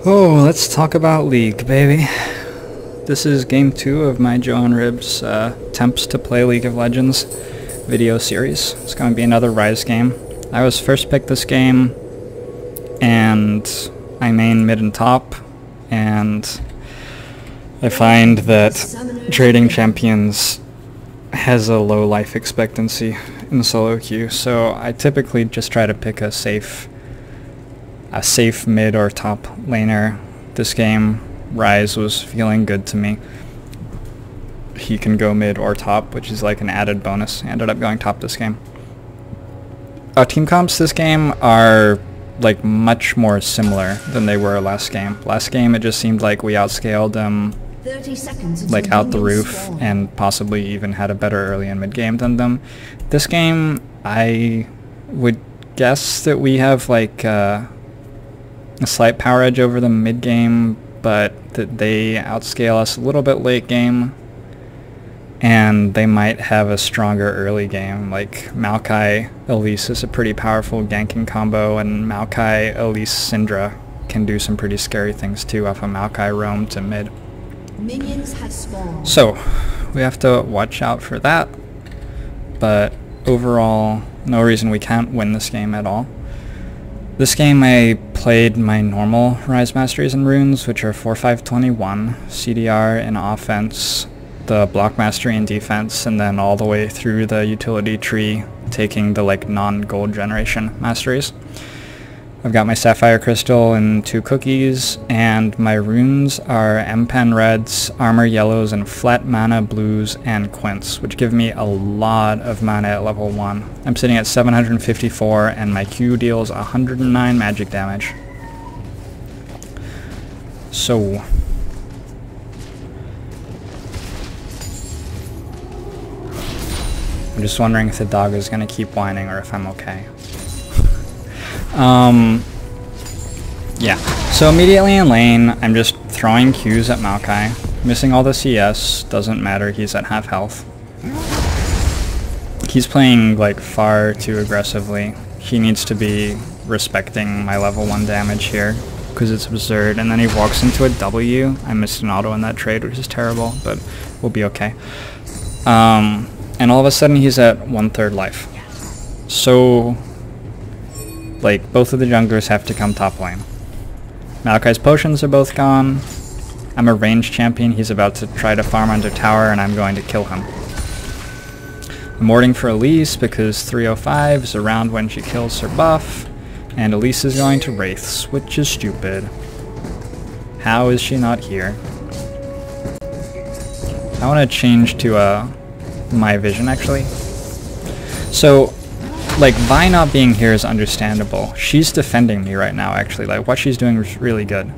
Oh, let's talk about League, baby. This is game 2 of my JoINrbs attempts to play League of Legends video series. It's going to be another Ryze game. I was first picked this game, and I main mid and top, and I find that trading champions has a low life expectancy in the solo queue, so I typically just try to pick a safe mid or top laner. This game, Ryze was feeling good to me. He can go mid or top, which is like an added bonus. I ended up going top this game. Our team comps this game are like much more similar than they were last game. Last game it just seemed like we outscaled them like out the roof and possibly even had a better early and mid game than them. This game I would guess that we have like a slight power edge over them mid game, but that they outscale us a little bit late game, and they might have a stronger early game. Like Maokai Elise is a pretty powerful ganking combo, and Maokai Elise Syndra can do some pretty scary things too off of Maokai roam to mid. Minions have spawned. So we have to watch out for that, but overall no reason we can't win this game at all. This game I played my normal Ryze Masteries and Runes, which are 4-5-21, CDR in offense, the block mastery in defense, and then all the way through the utility tree, taking the like non-gold generation masteries. I've got my Sapphire Crystal and 2 cookies, and my runes are M-Pen Reds, Armor Yellows, and Flat Mana Blues and Quints, which give me a lot of mana at level 1. I'm sitting at 754, and my Q deals 109 magic damage. So I'm just wondering if the dog is going to keep whining or if I'm okay. Yeah, so immediately in lane, I'm just throwing Qs at Maokai, missing all the CS, doesn't matter, he's at half health. He's playing like far too aggressively. He needs to be respecting my level 1 damage here, because it's absurd, and then he walks into a W. I missed an auto in that trade, which is terrible, but we'll be okay. And all of a sudden he's at 1/3 life. So like, both of the junglers have to come top lane. Maokai's potions are both gone. I'm a ranged champion. He's about to try to farm under tower, and I'm going to kill him. I'm warding for Elise because 305 is around when she kills her buff, and Elise is going to Wraiths, which is stupid. How is she not here? I want to change to my vision, actually. So like, Vi not being here is understandable. She's defending me right now, actually. Like, what she's doing is really good.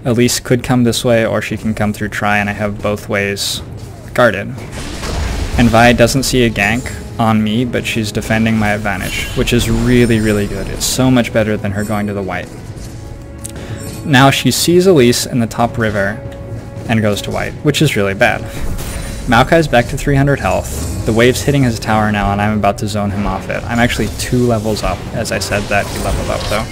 Elise could come this way, or she can come through Try, and I have both ways guarded. And Vi doesn't see a gank on me, but she's defending my advantage, which is really, really good. It's so much better than her going to the white. Now she sees Elise in the top river, and goes to white, which is really bad. Maokai's back to 300 health. The wave's hitting his tower now, and I'm about to zone him off it. I'm actually 2 levels up. As I said that, he leveled up though.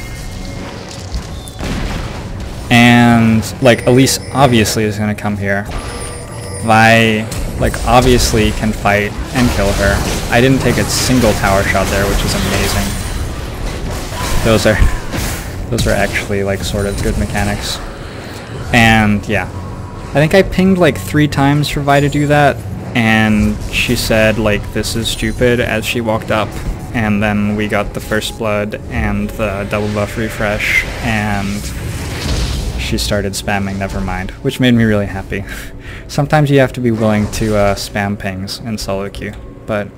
And like, Elise obviously is gonna come here. Vi like obviously can fight and kill her. I didn't take a single tower shot there, which is amazing. Those are actually like sort of good mechanics. And yeah, I think I pinged like 3 times for Vi to do that, and she said like, this is stupid, as she walked up, and then we got the first blood and the double buff refresh, and she started spamming Nevermind, which made me really happy. Sometimes you have to be willing to spam pings in solo queue, but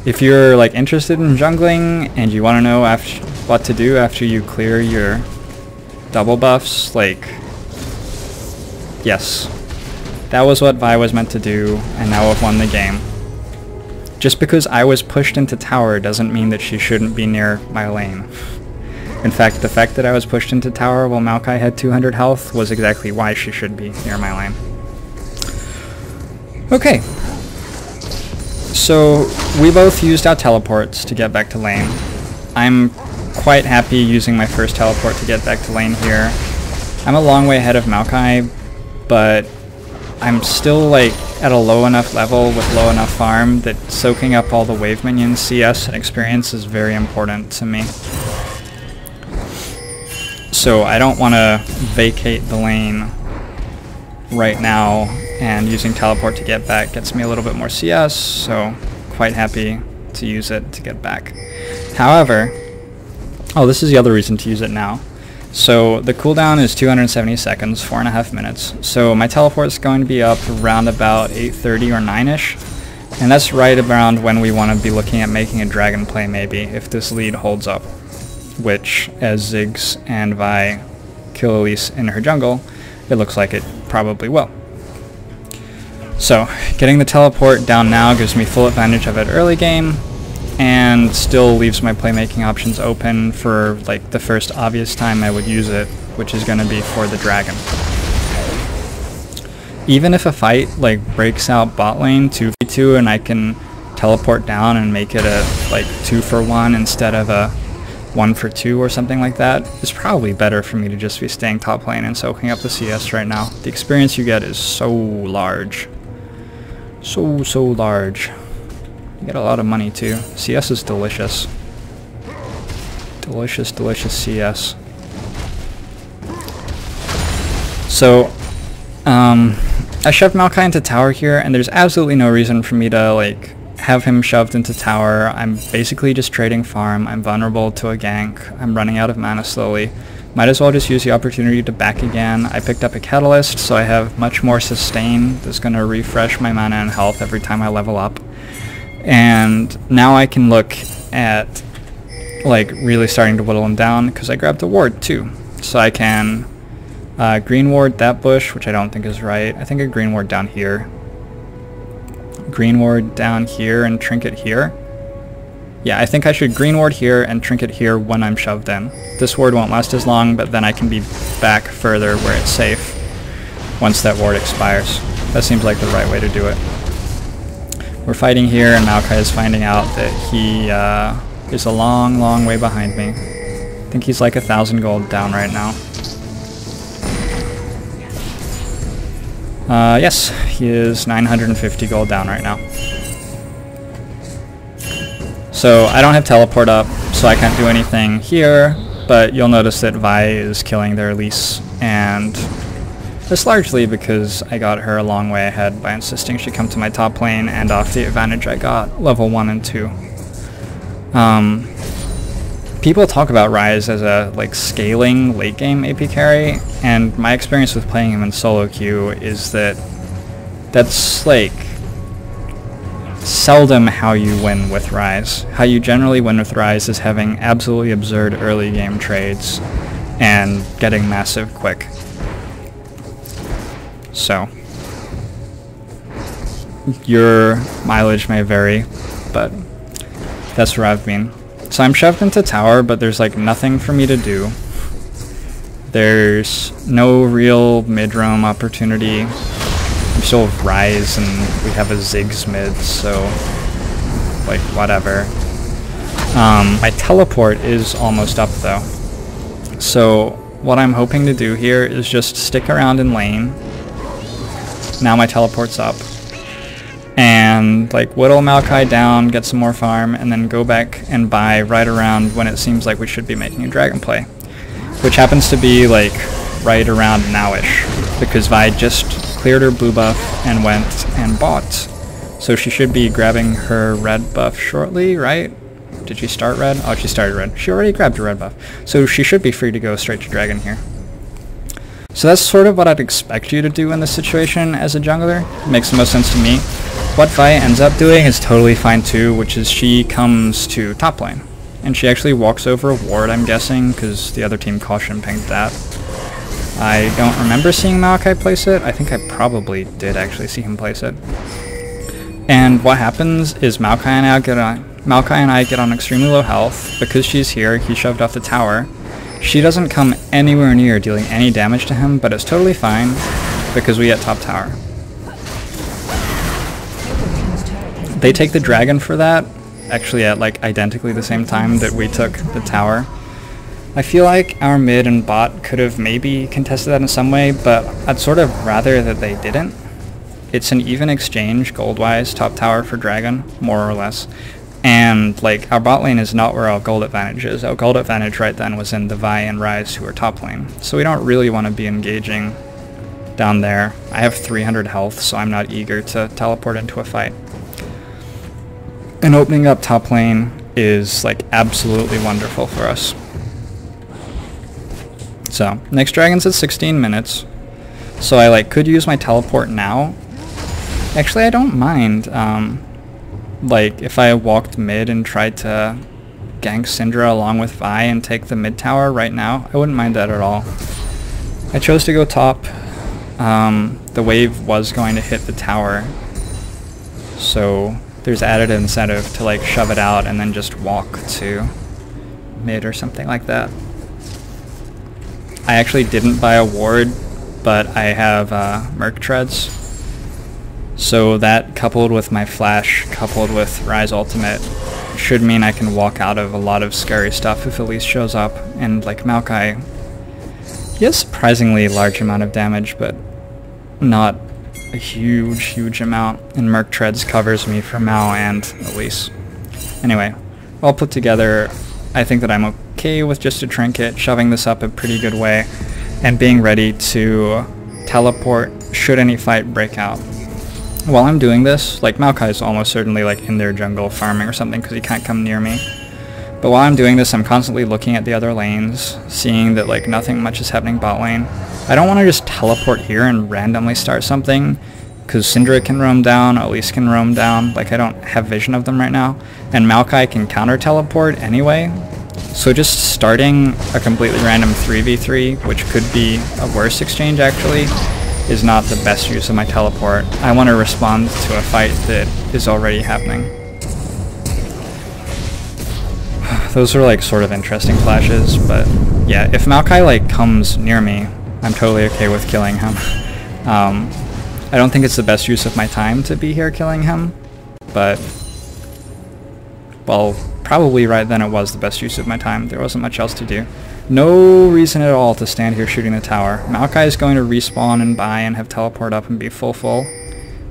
if you're like interested in jungling and you want to know what to do after you clear your double buffs, like, yes, that was what Vi was meant to do, and now I've won the game. Just because I was pushed into tower doesn't mean that she shouldn't be near my lane. In fact, the fact that I was pushed into tower while Maokai had 200 health was exactly why she should be near my lane. Okay. So, we both used our teleports to get back to lane. I'm quite happy using my first teleport to get back to lane here. I'm a long way ahead of Maokai, but I'm still like at a low enough level with low enough farm that soaking up all the wave minions, CS, and experience is very important to me. So I don't want to vacate the lane right now, and using teleport to get back gets me a little bit more CS, so quite happy to use it to get back. However, oh, this is the other reason to use it now. So the cooldown is 270 seconds, 4.5 minutes. So my teleport is going to be up around about 8:30 or 9ish, and that's right around when we want to be looking at making a dragon play maybe, if this lead holds up. Which, as Ziggs and Vi kill Elise in her jungle, it looks like it probably will. So, getting the teleport down now gives me full advantage of it early game, and still leaves my playmaking options open for like the first obvious time I would use it, which is going to be for the dragon. Even if a fight like breaks out bot lane 2v2 and I can teleport down and make it a like 2-for-1 instead of a 1-for-2 or something like that, it's probably better for me to just be staying top lane and soaking up the CS right now. The experience you get is so large. So large. You get a lot of money too. CS is delicious. Delicious CS. So, I shoved Maokai into tower here, and there's absolutely no reason for me to like have him shoved into tower. I'm basically just trading farm. I'm vulnerable to a gank. I'm running out of mana slowly. Might as well just use the opportunity to back again. I picked up a catalyst, so I have much more sustain that's going to refresh my mana and health every time I level up. And now I can look at like really starting to whittle him down, because I grabbed a ward too. So I can green ward that bush, which I don't think is right. I think a green ward down here. Green ward down here and trinket here. Yeah, I think I should green ward here and trinket here when I'm shoved in. This ward won't last as long, but then I can be back further where it's safe once that ward expires. That seems like the right way to do it. We're fighting here, and Maokai is finding out that he is a long way behind me. I think he's like 1,000 gold down right now. Yes, he is 950 gold down right now. So I don't have teleport up, so I can't do anything here, but you'll notice that Vi is killing their Elise, and that's largely because I got her a long way ahead by insisting she come to my top lane, and off the advantage I got level 1 and 2. People talk about Ryze as a like scaling late game AP carry, and my experience with playing him in solo queue is that that's like seldom how you win with Ryze. How you generally win with Ryze is having absolutely absurd early game trades and getting massive quick. So your mileage may vary, but that's where I've been. So I'm shoved into tower, but there's like nothing for me to do. There's no real mid-roam opportunity. We still have Ryze, and we have a Ziggs mid, so like whatever. My teleport is almost up though. So what I'm hoping to do here is just stick around in lane. Now my teleport's up. And like whittle Maokai down, get some more farm, and then go back and buy right around when it seems like we should be making a dragon play. Which happens to be like right around nowish, because Vi just cleared her blue buff and went and bought. So she should be grabbing her red buff shortly, right? Did she start red? Oh, she started red. She already grabbed her red buff. So she should be free to go straight to dragon here. So that's sort of what I'd expect you to do in this situation as a jungler. It makes the most sense to me. What Vi ends up doing is totally fine too, which is she comes to top lane. And she actually walks over a ward, I'm guessing, because the other team caution pinged that. I don't remember seeing Maokai place it. I think I probably did actually see him place it. And what happens is Maokai and I get on extremely low health. Because she's here, he shoved off the tower. She doesn't come anywhere near dealing any damage to him, but it's totally fine because we get top tower. They take the dragon for that, actually at like identically the same time that we took the tower. I feel like our mid and bot could have maybe contested that in some way, but I'd sort of rather that they didn't. It's an even exchange gold-wise, top tower for Dragon, more or less. And like our bot lane is not where our gold advantage is. Our gold advantage right then was in the Vi and Ryze, who are top lane. So we don't really want to be engaging down there. I have 300 health, so I'm not eager to teleport into a fight. And opening up top lane is like absolutely wonderful for us. So next dragon's at 16 minutes. So I like could use my teleport now. Actually, I don't mind. Like if I walked mid and tried to gank Syndra along with Vi and take the mid tower right now, I wouldn't mind that at all. I chose to go top. The wave was going to hit the tower, so there's added incentive to like shove it out and then just walk to mid or something like that. I actually didn't buy a ward, but I have Merc Treads. So that coupled with my flash, coupled with Ryze ultimate, should mean I can walk out of a lot of scary stuff if Elise shows up. And like Maokai, he has surprisingly large amount of damage, but not a huge amount. And Merc Treads covers me for Mao and Elise. Anyway, all put together, I think that I'm okay with just a trinket, shoving this up a pretty good way, and being ready to teleport should any fight break out. While I'm doing this, like Maokai is almost certainly like in their jungle farming or something because he can't come near me. But while I'm doing this, I'm constantly looking at the other lanes, seeing that like nothing much is happening bot lane. I don't want to just teleport here and randomly start something because Syndra can roam down, Elise can roam down, like I don't have vision of them right now. And Maokai can counter teleport anyway. So just starting a completely random 3v3, which could be a worse exchange actually, is not the best use of my teleport. I want to respond to a fight that is already happening. Those are like sort of interesting flashes, but yeah, if Maokai like comes near me, I'm totally okay with killing him. I don't think it's the best use of my time to be here killing him, but well, probably right then it was the best use of my time. There wasn't much else to do. No reason at all to stand here shooting the tower. Maokai is going to respawn and buy and have teleport up and be full,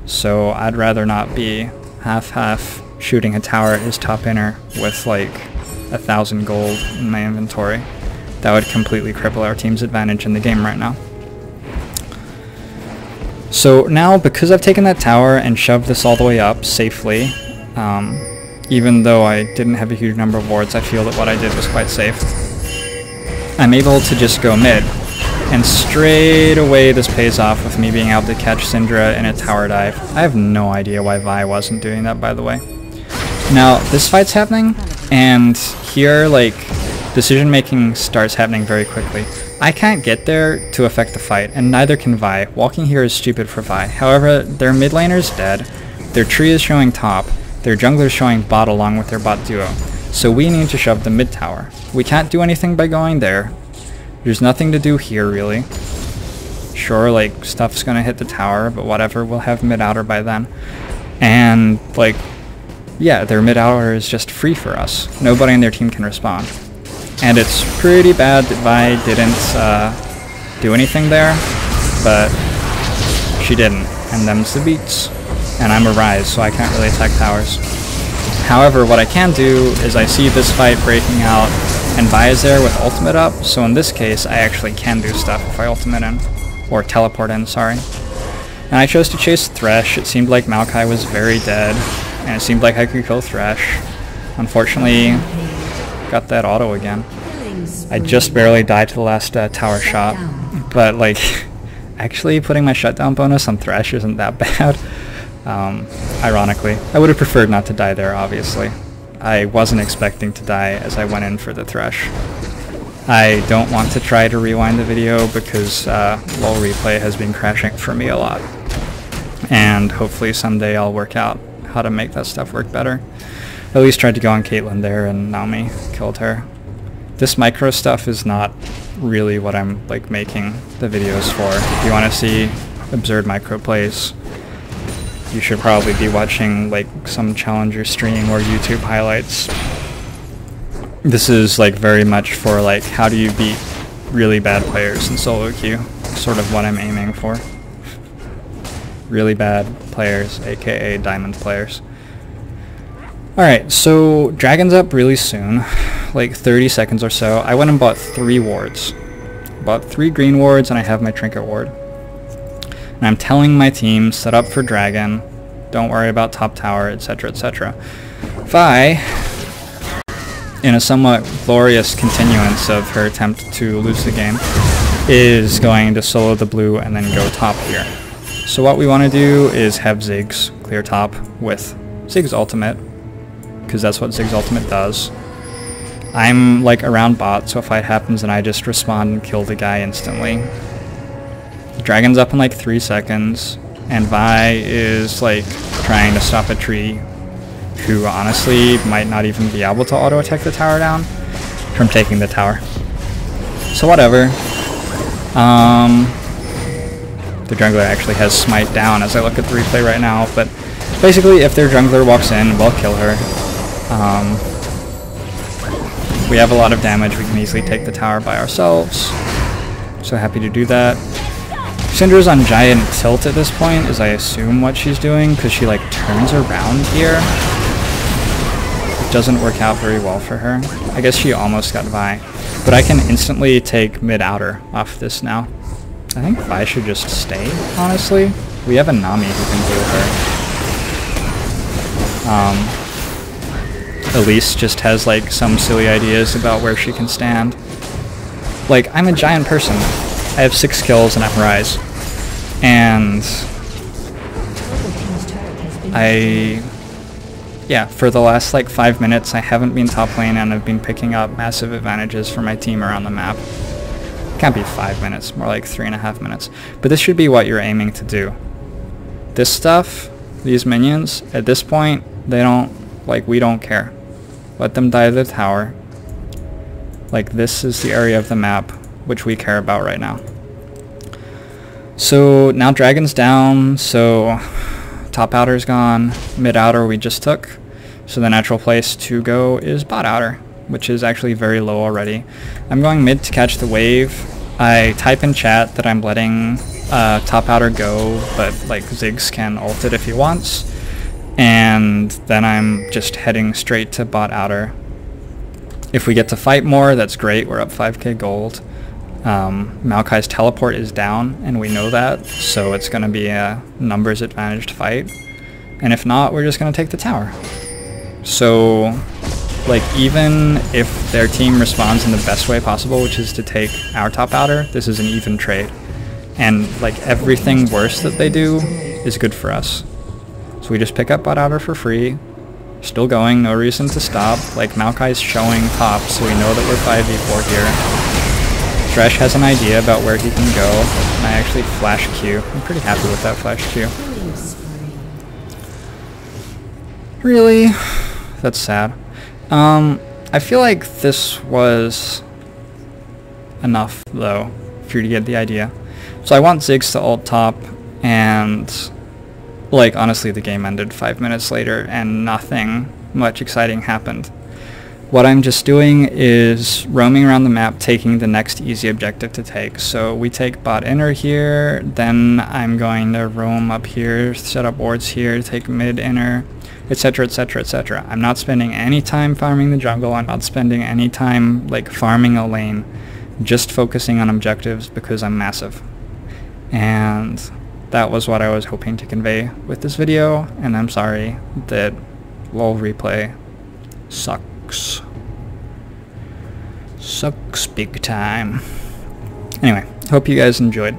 so I'd rather not be half shooting a tower at his top inner with like 1,000 gold in my inventory. That would completely cripple our team's advantage in the game right now. So now, because I've taken that tower and shoved this all the way up safely, even though I didn't have a huge number of wards, I feel that what I did was quite safe. I'm able to just go mid, and straight away this pays off with me being able to catch Syndra in a tower dive. I have no idea why Vi wasn't doing that, by the way. Now, this fight's happening, and here, like, decision making starts happening very quickly. I can't get there to affect the fight, and neither can Vi. Walking here is stupid for Vi. However, their mid laner's dead, their tree is showing top, their jungler's showing bot along with their bot duo. So we need to shove the mid tower. We can't do anything by going there. There's nothing to do here, really. Sure, like, stuff's gonna hit the tower, but whatever, we'll have mid outer by then. And, like, yeah, their mid outer is just free for us. Nobody on their team can respond. And it's pretty bad that Vi didn't do anything there, but she didn't, and them's the beats. And I'm a Ryze, so I can't really attack towers. However, what I can do is I see this fight breaking out, and Vi is there with ultimate up, so in this case I actually can do stuff if I ultimate in. Or teleport in, sorry. And I chose to chase Thresh. It seemed like Maokai was very dead, and it seemed like I could kill Thresh. Unfortunately, got that auto again. I just barely died to the last tower shot, but like, actually putting my shutdown bonus on Thresh isn't that bad. Ironically. I would have preferred not to die there, obviously. I wasn't expecting to die as I went in for the Thresh. I don't want to try to rewind the video because LoL replay has been crashing for me a lot. And hopefully someday I'll work out how to make that stuff work better. At least tried to go on Caitlyn there and Naomi killed her. This micro stuff is not really what I'm like making the videos for. If you want to see absurd micro plays, you should probably be watching like some Challenger stream or YouTube highlights. This is like very much for like how do you beat really bad players in solo queue, sort of what I'm aiming for. Really bad players, aka diamond players. Alright, so dragon's up really soon, like 30 seconds or so. I went and bought 3 wards. Bought 3 green wards and I have my trinket ward. And I'm telling my team, set up for dragon, don't worry about top tower, etc, etc. Vi, in a somewhat glorious continuance of her attempt to lose the game, is going to solo the blue and then go top here. So what we want to do is have Ziggs clear top with Ziggs ultimate, because that's what Ziggs ultimate does. I'm like around bot, so if fight happens then I just respond and kill the guy instantly. The dragon's up in like 3 seconds, and Vi is like trying to stop a tree, who honestly might not even be able to auto attack the tower down from taking the tower. So whatever. The jungler actually has smite down as I look at the replay right now, but basically if their jungler walks in, we'll kill her. We have a lot of damage, we can easily take the tower by ourselves. So happy to do that. Syndra's on giant tilt at this point, is I assume what she's doing, because she like turns around here. It doesn't work out very well for her. I guess she almost got Vi. But I can instantly take mid-outer off this now. I think Vi should just stay, honestly. We have a Nami who can deal her. Elise just has like some silly ideas about where she can stand. Like, I'm a giant person. I have 6 kills and I'm Ryze. And yeah, for the last like 5 minutes I haven't been top lane and I've been picking up massive advantages for my team around the map. Can't be 5 minutes, more like 3.5 minutes. But this should be what you're aiming to do. This stuff, these minions, at this point, they don't, like, we don't care. Let them die to the tower. Like, this is the area of the map which we care about right now. So now dragon's down, so top outer's gone, mid outer we just took. So the natural place to go is bot outer, which is actually very low already. I'm going mid to catch the wave. I type in chat that I'm letting top outer go, but like Ziggs can ult it if he wants. And then I'm just heading straight to bot outer. If we get to fight more, that's great, we're up 5k gold. Maokai's teleport is down, and we know that, so it's going to be a numbers advantaged fight. And if not, we're just going to take the tower. So, like, even if their team responds in the best way possible, which is to take our top outer, this is an even trade. And, like, everything worse that they do is good for us. So we just pick up bot outer for free. Still going, no reason to stop. Like, Maokai's showing top, so we know that we're 5v4 here. Thresh has an idea about where he can go, and I actually flash Q. I'm pretty happy with that flash Q. Really? That's sad. I feel like this was enough, though, for you to get the idea. So I want Ziggs to ult top, and, like, honestly, the game ended 5 minutes later, and nothing much exciting happened. What I'm just doing is roaming around the map, taking the next easy objective to take. So we take bot inner here, then I'm going to roam up here, set up wards here, take mid inner, etc, etc, etc. I'm not spending any time farming the jungle, I'm not spending any time like farming a lane, just focusing on objectives because I'm massive. And that was what I was hoping to convey with this video, and I'm sorry that LOL replay sucks. Sucks big time. Anyway, hope you guys enjoyed.